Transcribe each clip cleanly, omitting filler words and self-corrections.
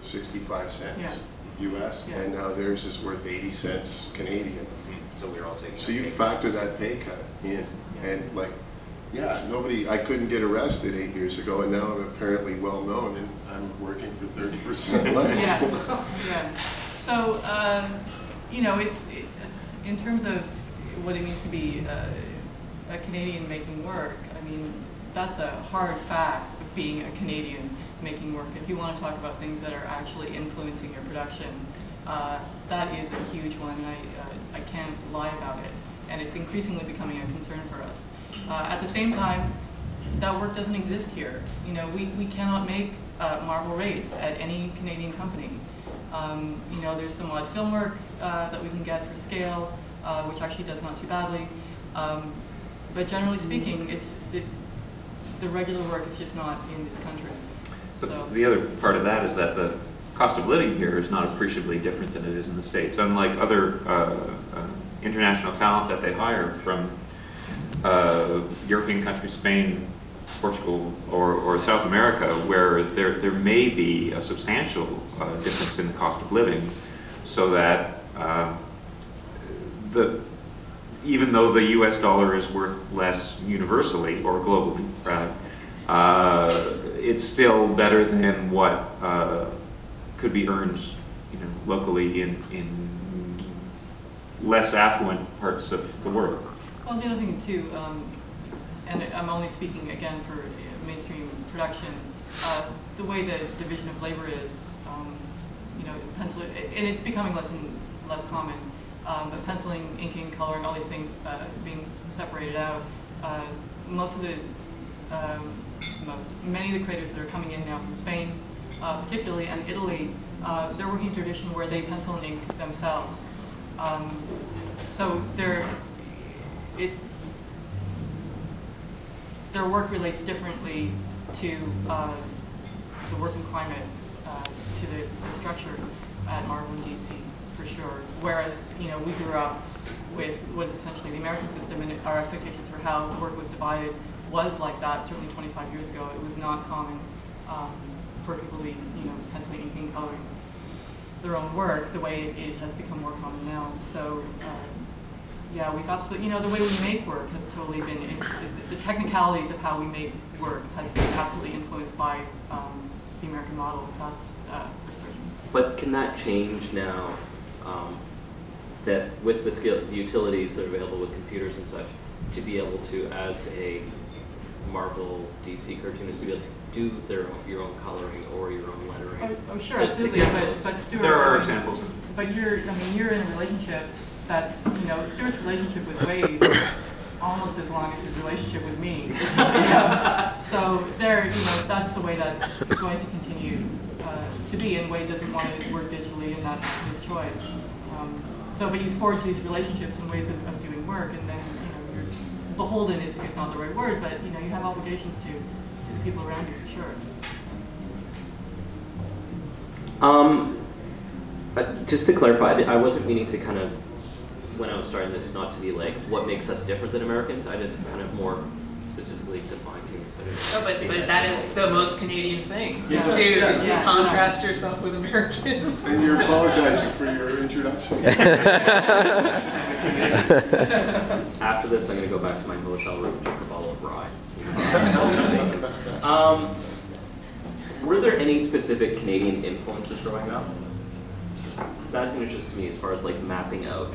65 cents Yeah. US, and now theirs is worth 80 cents Canadian. So we're all taking. So you factor that pay cut in, and like, yeah, I couldn't get arrested 8 years ago, and now I'm apparently well known, and I'm working for 30% less. Yeah. So, you know, in terms of what it means to be a Canadian making work, I mean, that's a hard fact of being a Canadian making work. If you want to talk about things that are actually influencing your production, that is a huge one, and I can't lie about it. And it's increasingly becoming a concern for us. At the same time, that work doesn't exist here. You know, we cannot make Marvel rates at any Canadian company. You know, there's some odd film work that we can get for scale, which actually does not too badly. But generally speaking, it's the regular work is just not in this country. So the other part of that is that the cost of living here is not appreciably different than it is in the States. Unlike other international talent that they hire from European countries, Spain, Portugal, or South America, where there may be a substantial difference in the cost of living, so that even though the US dollar is worth less universally, or globally, it's still better than what could be earned, you know, locally in less affluent parts of the world. well, the other thing too, and I'm only speaking again for mainstream production, the way the division of labor is, you know, and it's becoming less and less common, but penciling, inking, coloring, all these things being separated out, many of the creators that are coming in now from Spain, particularly, and Italy, they're working in a tradition where they pencil and ink themselves. So their work relates differently to the working climate, to the structure at Marvel and DC, for sure. Whereas, you know, we grew up with what is essentially the American system, and our expectations for how work was divided was like that. Certainly 25 years ago, it was not common for people to be, you know, penciling, inking, coloring their own work the way it has become more common now. So, yeah, we've absolutely, you know, the way we make work has totally been, the technicalities of how we make work has been absolutely influenced by the American model. That's for certain. But can that change now that with the utilities that are available with computers and such, to be able to, as a Marvel, DC cartoonist, to be able to do your own coloring or your own lettering? Oh, sure, absolutely. But Stuart, there are examples. But you're in a relationship that's, you know, Stuart's relationship with Wade is almost as long as his relationship with me. You know? So there, you know, that's the way that's going to continue to be, and Wade doesn't want to work digitally, and that's his choice. But you forge these relationships and ways of doing work, and then, you know, you're beholden is not the right word, but, you know, you have obligations to the people around you, for sure. Just to clarify, I wasn't meaning to kind of, when I was starting this, not to be like, what makes us different than Americans. I just kind of more specifically defined things. Oh, but that is the most Canadian thing, is to contrast yourself with Americans. And you're apologizing for your introduction. After this, I'm going to go back to my hotel room and drink a bottle of rye. Were there any specific Canadian influences growing up? That's an interest to me as far as like mapping out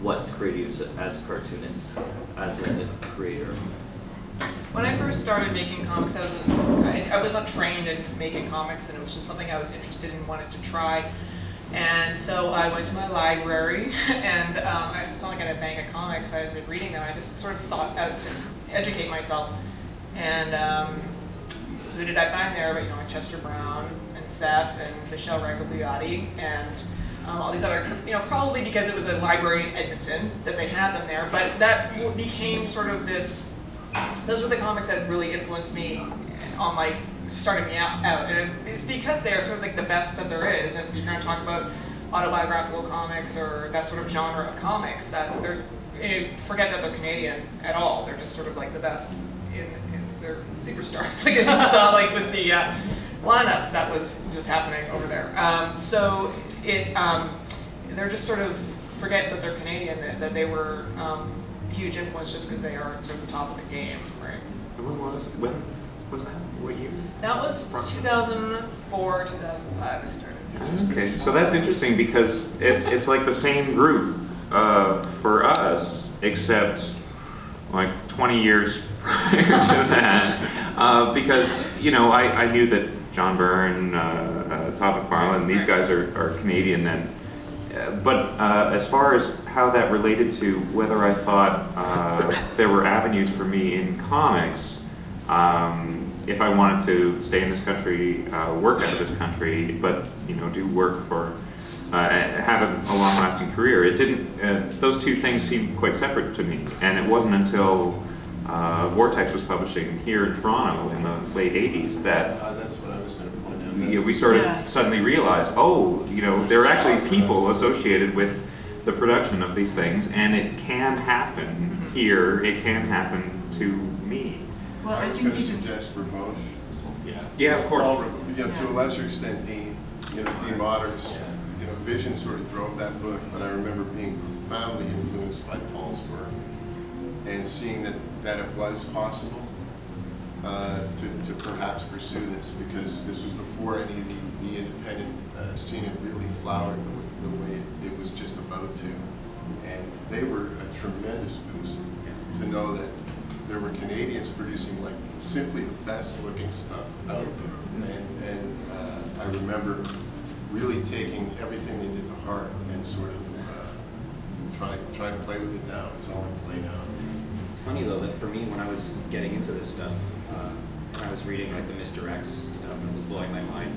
what's creative as a cartoonist, as a creator. When I first started making comics, I was untrained in making comics, and it was just something I was interested in, wanted to try. And so I went to my library, and it's not like I had a bank of comics. I had been reading them. I just sort of sought out to educate myself. And who did I find there? But, you know, Chester Brown and Seth and Michelle Regaliotti and all these other, you know, probably because it was a library in Edmonton that they had them there. But that became sort of this. Those were the comics that really influenced me on, like, starting me out. And it's because they're sort of like the best that there is. And if you're going to talk about autobiographical comics or that sort of genre of comics, that forget that they're Canadian at all. They're just sort of like the best. They're superstars. I guess you saw, like, with the lineup that was just happening over there. So they're just sort of forget that they're Canadian, that they were huge influence just because they are sort of the top of the game, right? When was that? What year? That was 2004, 2005 I started. Okay, so that's interesting because it's like the same group for us, except like 20 years prior to that. Because, you know, I knew that John Byrne, Todd McFarlane, these guys are Canadian then. But as far as how that related to whether I thought there were avenues for me in comics, if I wanted to stay in this country, work out of this country, but you know, do work for, have a long-lasting career, it didn't. Those two things seemed quite separate to me, and it wasn't until Vortex was publishing here in Toronto in the late '80s that. That's what I was going to point out. Yeah, we sort of suddenly realized, oh, you know, there are actually people associated with the production of these things, and it can happen here. It can happen to me. Well, I I was think going to you can, suggest Ramosh. Yeah, of course. You know, to a lesser extent, Dean Waters. You know, Vision sort of drove that book, but I remember being profoundly influenced by Paul's work and seeing that it was possible to perhaps pursue this, because this was before any of the independent scene had really flowered the way it was just about to. And they were a tremendous boost to know that there were Canadians producing like simply the best looking stuff out there. And I remember really taking everything they did to heart and sort of trying to play with it now. It's all in play now. It's funny though that for me, when I was getting into this stuff, and I was reading like the Mr. X stuff, and it was blowing my mind.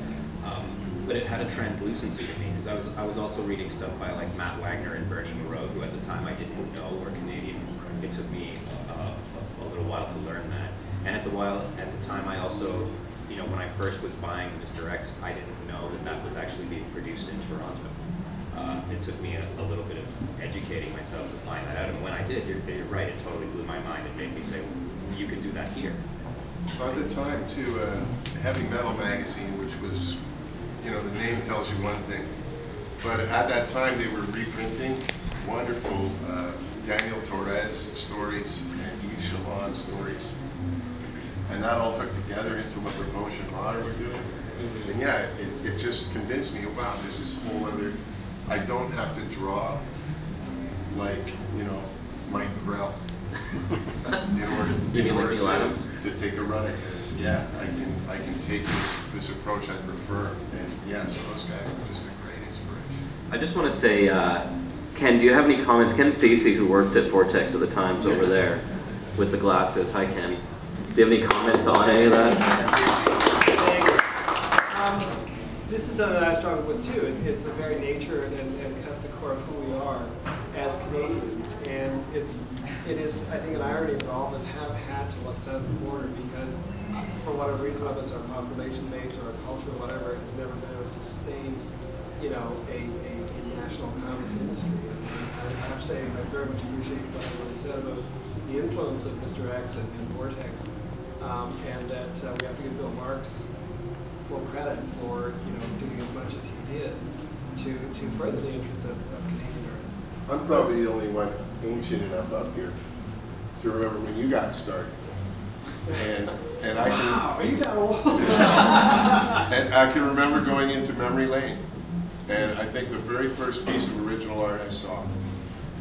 But it had a translucency to me, because I was also reading stuff by like Matt Wagner and Bernie Moreau, who at the time I didn't know were Canadian. It took me a little while to learn that. And at the time I also, you know, when I first was buying Mr. X, I didn't know that was actually being produced in Toronto. It took me a little bit of educating myself to find that out, and when I did, you're right, it totally blew my mind. It made me say, well, you could do that here. By the time, too, Heavy Metal magazine, which was, you know, the name tells you one thing, but at that time they were reprinting wonderful Daniel Torres stories and Yves Chaland stories, and that all took together into what Ramosh and Otter were doing. And yeah, it just convinced me, wow, there's this whole other, I don't have to draw like, you know, Mike Grell in order to take a run at this. Yeah, I can take this approach I prefer, and yeah, so those guys were just a great inspiration. I just want to say, Ken, do you have any comments? Ken Stacy, who worked at Vortex at the Times over there with the glasses. Hi, Ken. Do you have any comments on any of that? This is something that I struggle with too. It's the very nature and cuts the core of who we are as Canadians, and it is, I think, an irony that all of us have had to look south of the border, because for whatever reason, whether it's our population base or our culture or whatever, it has never been able to sustain, you know, a national comics industry. And I have to say, I very much appreciate what you said about the influence of Mr. X and Vortex, and that we have to give Bill Marks full credit for, you know, doing as much as he did to further the interests of Canadian artists. I'm probably the only one ancient enough up here to remember when you got started. And I can, wow, are you that old? and I can remember going into Memory Lane, and I think the very first piece of original art I saw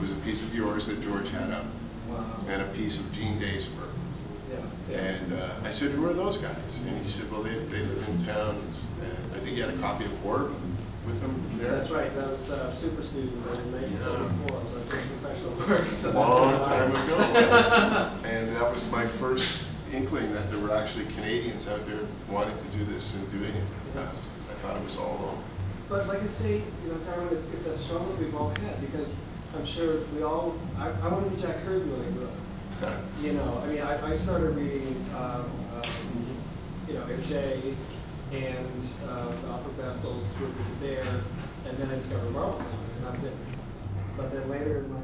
was a piece of yours that George had up, Wow. and a piece of Gene Day's work. Yeah. And I said, who are those guys? And he said, well, they live in town. And I think he had a copy of Orb with him there. That's right. That was Super Student in 1974. So I think professional work. So Long time ago. And that was my first inkling that there were actually Canadians out there wanting to do this and doing it. I thought it was all over. But like I say, you know, Darwin, it's that struggle we've all had, because I'm sure we all, I wanted to be Jack Kirby when I grew up. You know, I mean, I started reading, you know, Hergé and Alfred Bestel's Ruby the Bear, and then I discovered Marvel comics, and that was it. But then later in my